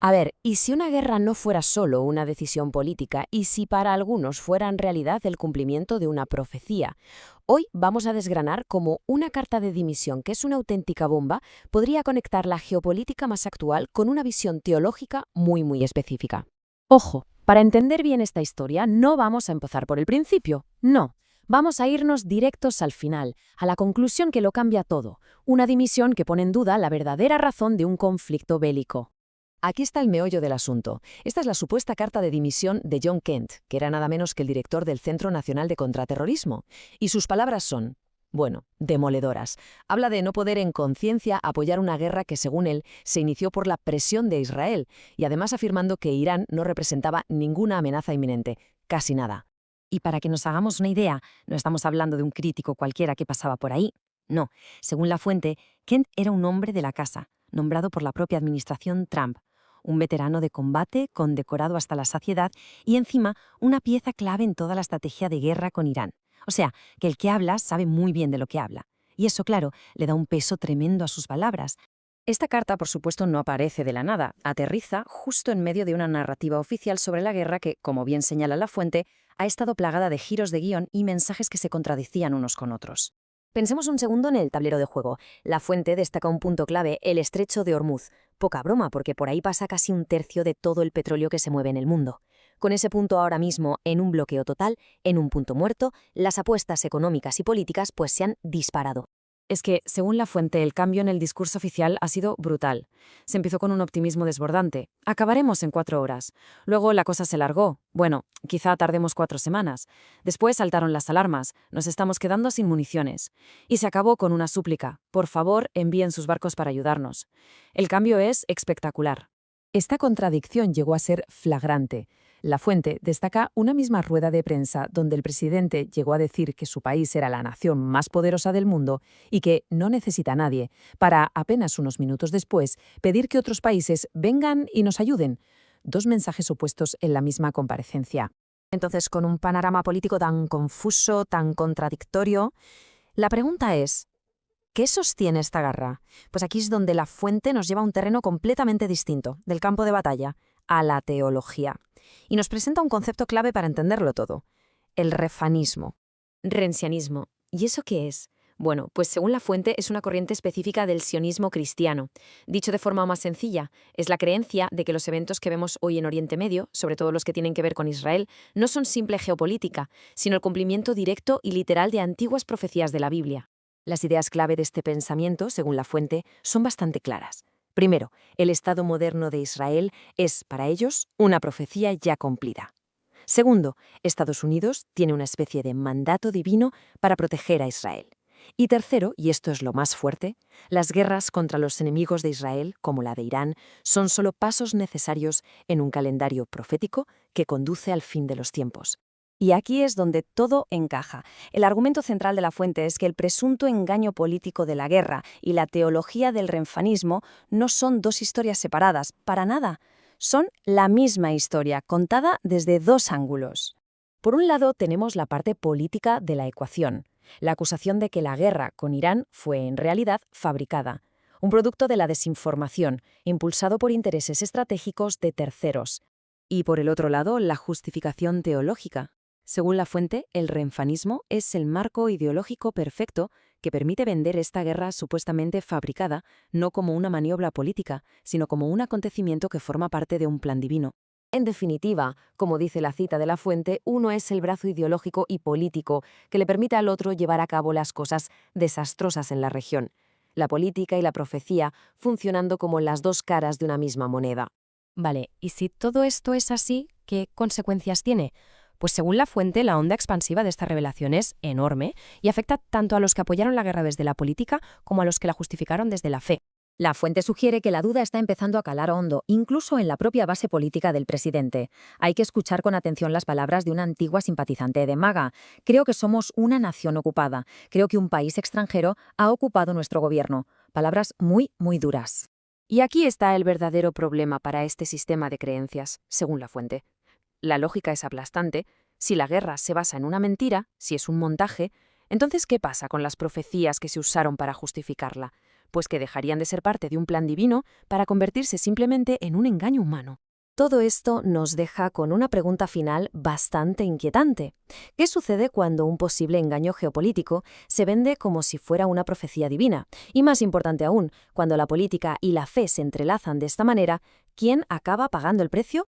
A ver, ¿y si una guerra no fuera solo una decisión política y si para algunos fuera en realidad el cumplimiento de una profecía? Hoy vamos a desgranar cómo una carta de dimisión, que es una auténtica bomba, podría conectar la geopolítica más actual con una visión teológica muy específica. Ojo, para entender bien esta historia no vamos a empezar por el principio, no. Vamos a irnos directos al final, a la conclusión que lo cambia todo, una dimisión que pone en duda la verdadera razón de un conflicto bélico. Aquí está el meollo del asunto. Esta es la supuesta carta de dimisión de John Kent, que era nada menos que el director del Centro Nacional de Contraterrorismo. Y sus palabras son, bueno, demoledoras. Habla de no poder en conciencia apoyar una guerra que, según él, se inició por la presión de Israel, y además afirmando que Irán no representaba ninguna amenaza inminente, casi nada. Y para que nos hagamos una idea, no estamos hablando de un crítico cualquiera que pasaba por ahí. No, según la fuente, Kent era un hombre de la casa, nombrado por la propia administración Trump, un veterano de combate condecorado hasta la saciedad y encima una pieza clave en toda la estrategia de guerra con Irán. O sea, que el que habla sabe muy bien de lo que habla. Y eso, claro, le da un peso tremendo a sus palabras. Esta carta, por supuesto, no aparece de la nada, aterriza justo en medio de una narrativa oficial sobre la guerra que, como bien señala la fuente, ha estado plagada de giros de guión y mensajes que se contradecían unos con otros. Pensemos un segundo en el tablero de juego. La fuente destaca un punto clave, el estrecho de Hormuz. Poca broma, porque por ahí pasa casi un tercio de todo el petróleo que se mueve en el mundo. Con ese punto ahora mismo en un bloqueo total, en un punto muerto, las apuestas económicas y políticas pues se han disparado. Es que, según la fuente, el cambio en el discurso oficial ha sido brutal. Se empezó con un optimismo desbordante. Acabaremos en 4 horas. Luego la cosa se largó. Bueno, quizá tardemos 4 semanas. Después saltaron las alarmas. Nos estamos quedando sin municiones. Y se acabó con una súplica. Por favor, envíen sus barcos para ayudarnos. El cambio es espectacular. Esta contradicción llegó a ser flagrante. La fuente destaca una misma rueda de prensa donde el presidente llegó a decir que su país era la nación más poderosa del mundo y que no necesita a nadie, para apenas unos minutos después pedir que otros países vengan y nos ayuden. Dos mensajes opuestos en la misma comparecencia. Entonces, con un panorama político tan confuso, tan contradictorio, la pregunta es, ¿qué sostiene esta guerra? Pues aquí es donde la fuente nos lleva a un terreno completamente distinto, del campo de batalla, a la teología. Y nos presenta un concepto clave para entenderlo todo, el refanismo. Rensianismo. ¿Y eso qué es? Bueno, pues según la fuente es una corriente específica del sionismo cristiano. Dicho de forma más sencilla, es la creencia de que los eventos que vemos hoy en Oriente Medio, sobre todo los que tienen que ver con Israel, no son simple geopolítica, sino el cumplimiento directo y literal de antiguas profecías de la Biblia. Las ideas clave de este pensamiento, según la fuente, son bastante claras. Primero, el Estado moderno de Israel es, para ellos, una profecía ya cumplida. Segundo, Estados Unidos tiene una especie de mandato divino para proteger a Israel. Y tercero, y esto es lo más fuerte, las guerras contra los enemigos de Israel, como la de Irán, son solo pasos necesarios en un calendario profético que conduce al fin de los tiempos. Y aquí es donde todo encaja. El argumento central de la fuente es que el presunto engaño político de la guerra y la teología del renfanismo no son dos historias separadas, para nada. Son la misma historia, contada desde dos ángulos. Por un lado, tenemos la parte política de la ecuación, la acusación de que la guerra con Irán fue en realidad fabricada, un producto de la desinformación, impulsado por intereses estratégicos de terceros. Y por el otro lado, la justificación teológica. Según la fuente, el renfanismo es el marco ideológico perfecto que permite vender esta guerra supuestamente fabricada no como una maniobra política, sino como un acontecimiento que forma parte de un plan divino. En definitiva, como dice la cita de la fuente, uno es el brazo ideológico y político que le permite al otro llevar a cabo las cosas desastrosas en la región. La política y la profecía funcionando como las dos caras de una misma moneda. Vale, y si todo esto es así, ¿qué consecuencias tiene? Pues según la fuente, la onda expansiva de esta revelación es enorme y afecta tanto a los que apoyaron la guerra desde la política como a los que la justificaron desde la fe. La fuente sugiere que la duda está empezando a calar hondo, incluso en la propia base política del presidente. Hay que escuchar con atención las palabras de una antigua simpatizante de MAGA. Creo que somos una nación ocupada. Creo que un país extranjero ha ocupado nuestro gobierno. Palabras muy duras. Y aquí está el verdadero problema para este sistema de creencias, según la fuente. La lógica es aplastante. Si la guerra se basa en una mentira, si es un montaje, entonces ¿qué pasa con las profecías que se usaron para justificarla? pues que dejarían de ser parte de un plan divino para convertirse simplemente en un engaño humano. Todo esto nos deja con una pregunta final bastante inquietante. ¿Qué sucede cuando un posible engaño geopolítico se vende como si fuera una profecía divina? Y más importante aún, cuando la política y la fe se entrelazan de esta manera, ¿quién acaba pagando el precio?